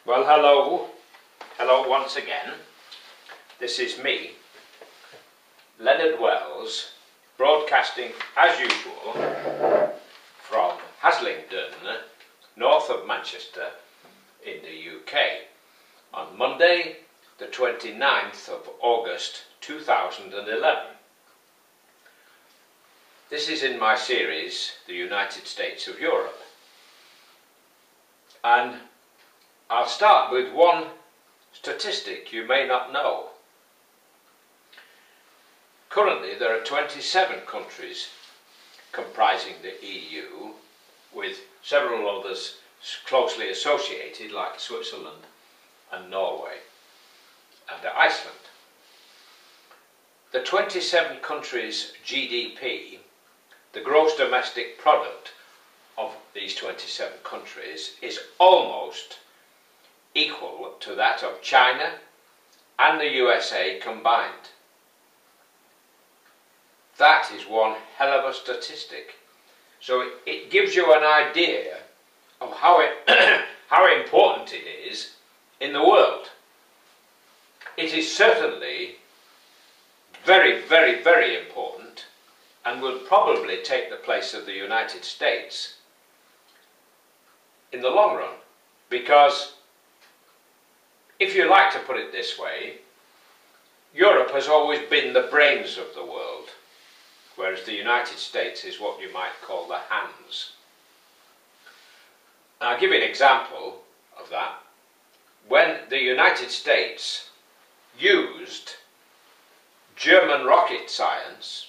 Well, hello. Hello once again. This is me, Leonard Wells, broadcasting as usual from Haslingden, north of Manchester in the UK, on Monday the 29th of August 2011. This is in my series, The United States of Europe. And I'll start with one statistic you may not know. Currently there are 27 countries comprising the EU, with several others closely associated like Switzerland and Norway and Iceland. The 27 countries' GDP, the gross domestic product of these 27 countries, is almost equal to that of China and the USA combined. That is one hell of a statistic. So it gives you an idea of how important it is in the world. It is certainly very, very, very important, and will probably take the place of the United States in the long run, because if you like to put it this way, Europe has always been the brains of the world, whereas the United States is what you might call the hands. And I'll give you an example of that. When the United States used German rocket science,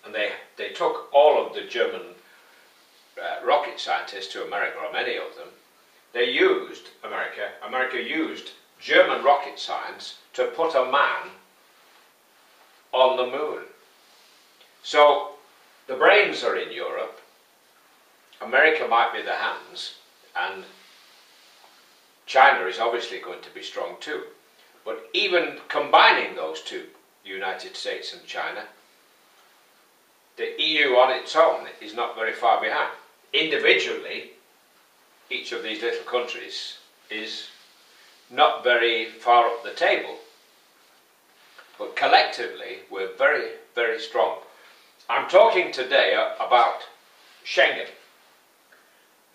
and they took all of the German rocket scientists to America, or many of them, America used German rocket science to put a man on the moon. So the brains are in Europe, America might be the hands, and China is obviously going to be strong too. But even combining those two, United States and China, the EU on its own is not very far behind. Individually, each of these little countries is not very far up the table. But collectively, we're very, very strong. I'm talking today about Schengen.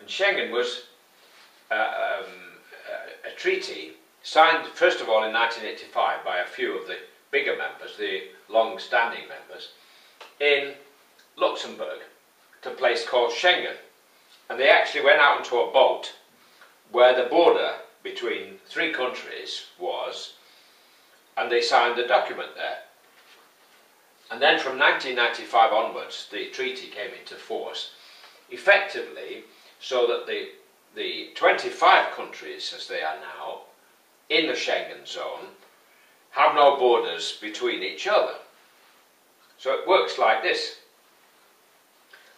And Schengen was a treaty signed, first of all, in 1985 by a few of the bigger members, the long-standing members, in Luxembourg, to a place called Schengen. And they actually went out into a boat where the border between three countries was, and they signed the document there. And then from 1995 onwards, the treaty came into force, effectively so that the 25 countries, as they are now, in the Schengen zone, have no borders between each other. So it works like this.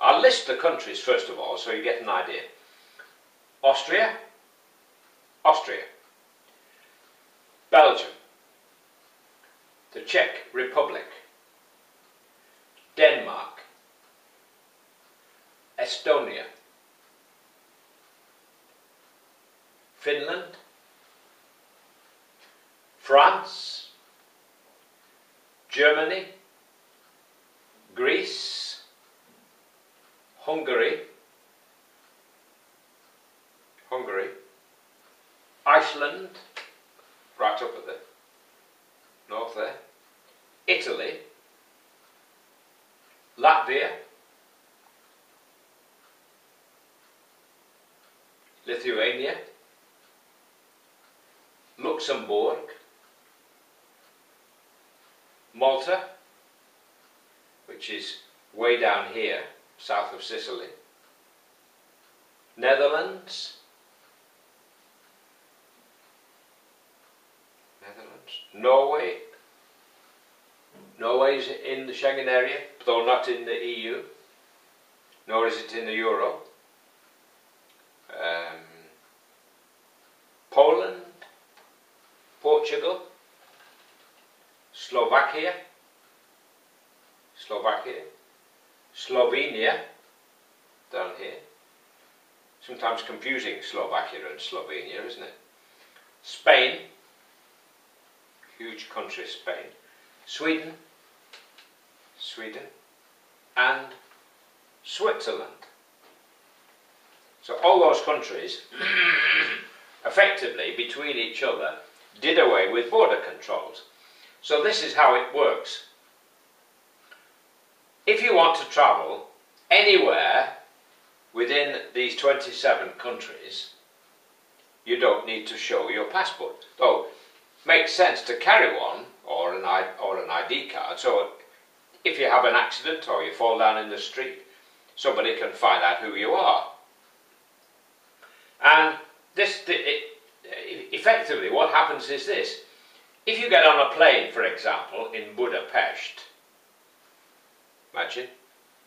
I'll list the countries first of all, so you get an idea. Austria, Belgium, the Czech Republic, Denmark, Estonia, Finland, France, Germany, Greece, Hungary, Iceland, right up at the north there, Italy, Latvia, Lithuania, Luxembourg, Malta, which is way down here, south of Sicily, Netherlands, Norway. Norway is in the Schengen area, though not in the EU, nor is it in the Euro. Poland, Portugal, Slovakia, Slovenia, down here. Sometimes confusing Slovakia and Slovenia, isn't it? Spain, huge country Spain, Sweden, and Switzerland. So all those countries effectively between each other did away with border controls. So this is how it works. If you want to travel anywhere within these 27 countries, you don't need to show your passport. Though it makes sense to carry one or an ID card, so if you have an accident or you fall down in the street, somebody can find out who you are. And effectively what happens is this. If you get on a plane, for example, in Budapest, imagine,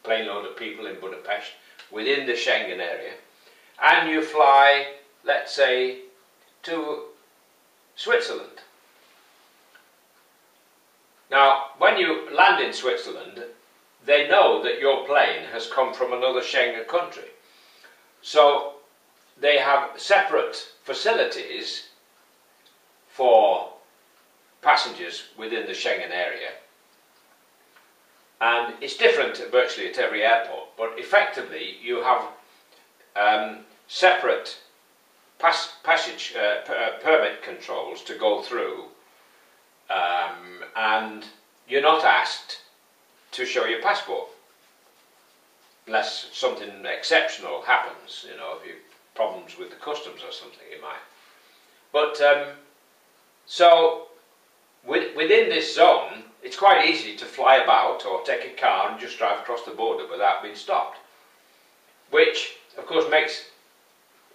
plane load of people in Budapest, within the Schengen area, and you fly, let's say, to Switzerland. Now, when you land in Switzerland, they know that your plane has come from another Schengen country. So they have separate facilities for passengers within the Schengen area. And it's different virtually at every airport, but effectively you have separate permit controls to go through, and you're not asked to show your passport unless something exceptional happens, you know, if you have problems with the customs or something, you might. But so within this zone, it's quite easy to fly about or take a car and just drive across the border without being stopped, which of course makes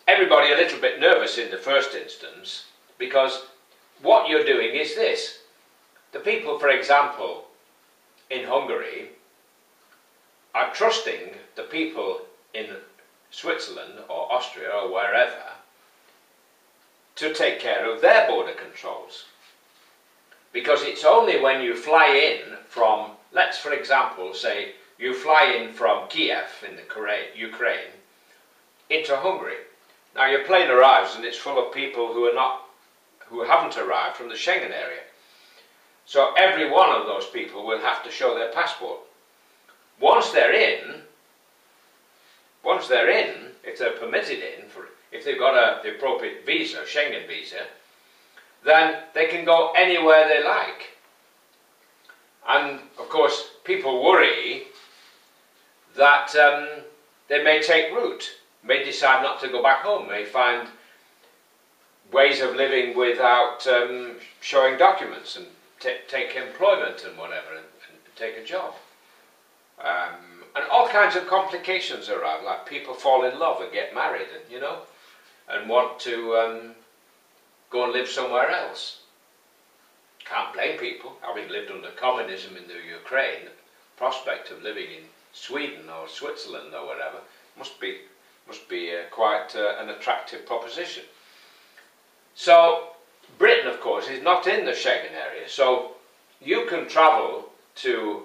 everybody a little bit nervous in the first instance, because what you're doing is this. The people, for example, in Hungary are trusting the people in Switzerland or Austria or wherever to take care of their border controls. Because it's only when you fly in from, let's for example say you fly in from Kiev in the Ukraine into Hungary. Now your plane arrives and it's full of people who haven't arrived from the Schengen area. So every one of those people will have to show their passport. Once they're in, if they're permitted in, if they've got the appropriate visa, Schengen visa, then they can go anywhere they like. And of course people worry that they may take root, may decide not to go back home, may find ways of living without showing documents and take employment and whatever, and take a job. And all kinds of complications around, like people fall in love and get married, and you know, and want to go and live somewhere else. Can't blame people. Having lived under communism in the Ukraine, the prospect of living in Sweden or Switzerland or whatever must be quite an attractive proposition. So Britain, of course, is not in the Schengen area, so you can travel to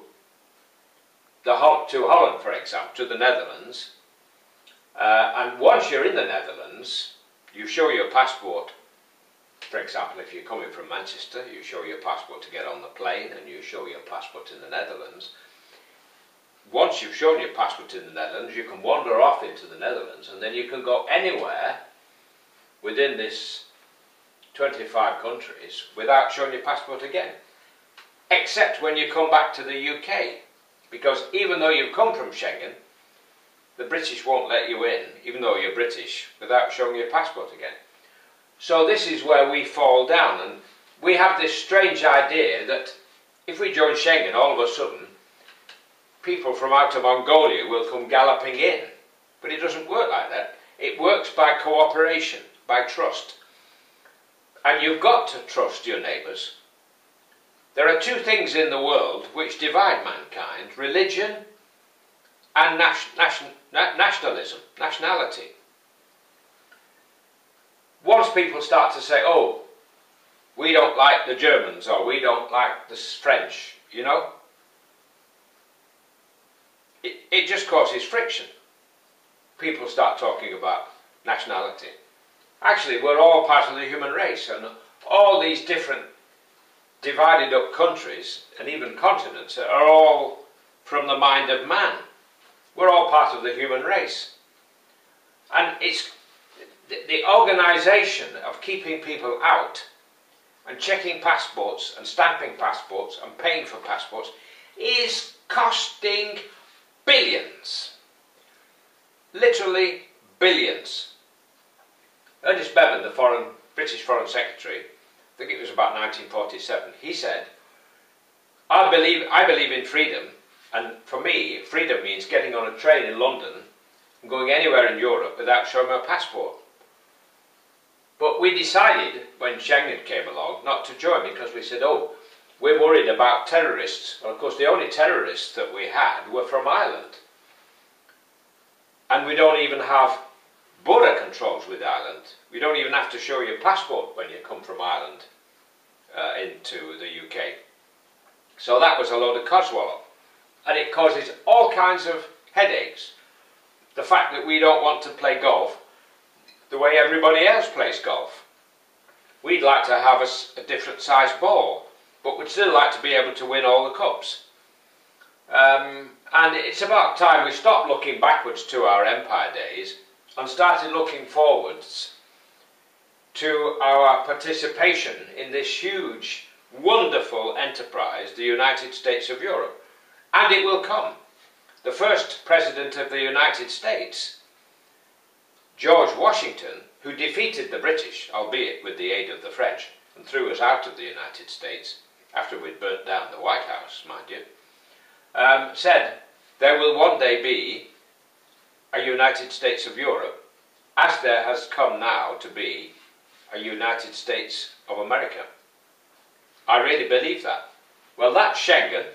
Holland, for example, to the Netherlands, and once you're in the Netherlands, you show your passport. For example, if you're coming from Manchester, you show your passport to get on the plane, and you show your passport in the Netherlands. Once you've shown your passport in the Netherlands, you can wander off into the Netherlands, and then you can go anywhere within this 25 countries without showing your passport again, except when you come back to the UK, because even though you've come from Schengen, the British won't let you in, even though you're British, without showing your passport again. So this is where we fall down, and we have this strange idea that if we join Schengen, all of a sudden people from out of Mongolia will come galloping in. But it doesn't work like that. It works by cooperation, by trust. And you've got to trust your neighbours. There are two things in the world which divide mankind: religion and nationalism, nationality. Once people start to say, oh, we don't like the Germans, or we don't like the French, you know, it just causes friction. People start talking about nationality. Actually, we're all part of the human race, and all these different divided up countries and even continents are all from the mind of man. We're all part of the human race. And it's the organisation of keeping people out and checking passports and stamping passports and paying for passports is costing billions. Literally billions. Ernest Bevin, the British Foreign Secretary, I think it was about 1947, he said, I believe in freedom, and for me, freedom means getting on a train in London and going anywhere in Europe without showing my passport. But we decided, when Schengen came along, not to join because we said, oh, we're worried about terrorists. Well, of course, the only terrorists that we had were from Ireland. And we don't even have border controls with Ireland. We don't even have to show your passport when you come from Ireland into the UK. So that was a load of codswallop. And it causes all kinds of headaches. The fact that we don't want to play golf the way everybody else plays golf. We'd like to have a different size ball, but we'd still like to be able to win all the cups. And it's about time we stopped looking backwards to our empire days and started looking forwards to our participation in this huge, wonderful enterprise, the United States of Europe. And it will come. The first President of the United States, George Washington, who defeated the British, albeit with the aid of the French, and threw us out of the United States, after we'd burnt down the White House, mind you, said there will one day be a United States of Europe, as there has come now to be a United States of America. I really believe that. Well, that's Schengen.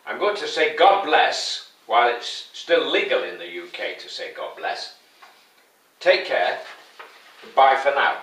I'm going to say God bless, while it's still legal in the UK to say God bless. Take care. Bye for now.